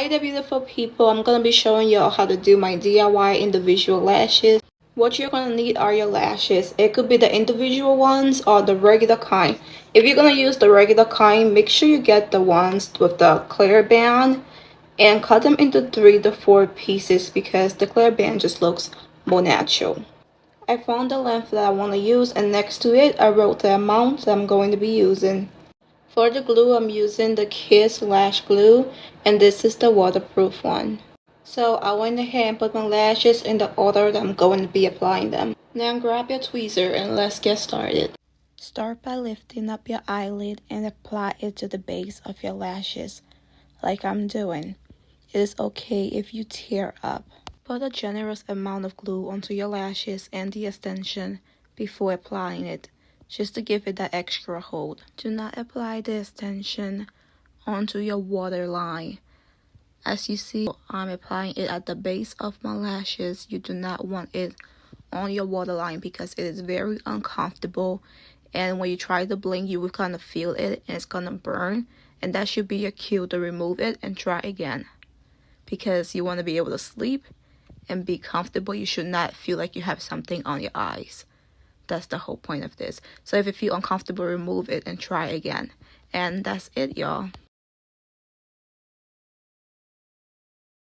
Hi there, beautiful people. I'm gonna be showing y'all how to do my DIY individual lashes. What you're gonna need are your lashes. It could be the individual ones or the regular kind. If you're gonna use the regular kind, make sure you get the ones with the clear band and cut them into 3 to 4 pieces because the clear band just looks more natural. I found the length that I want to use, and next to it I wrote the amount that I'm going to be using. For the glue, I'm using the Kiss Lash glue, and this is the waterproof one. So I went ahead and put my lashes in the order that I'm going to be applying them. Now grab your tweezer and let's get started. Start by lifting up your eyelid and apply it to the base of your lashes, like I'm doing. It is okay if you tear up. Put a generous amount of glue onto your lashes and the extension before applying it, just to give it that extra hold. Do not apply the extension onto your waterline. As you see, I'm applying it at the base of my lashes. You do not want it on your waterline because it is very uncomfortable, and when you try to blink, you will kind of feel it and it's gonna burn, and that should be your cue to remove it and try again, because you want to be able to sleep and be comfortable. You should not feel like you have something on your eyes. That's the whole point of this. So if you feel uncomfortable, remove it and try again. And that's it, y'all.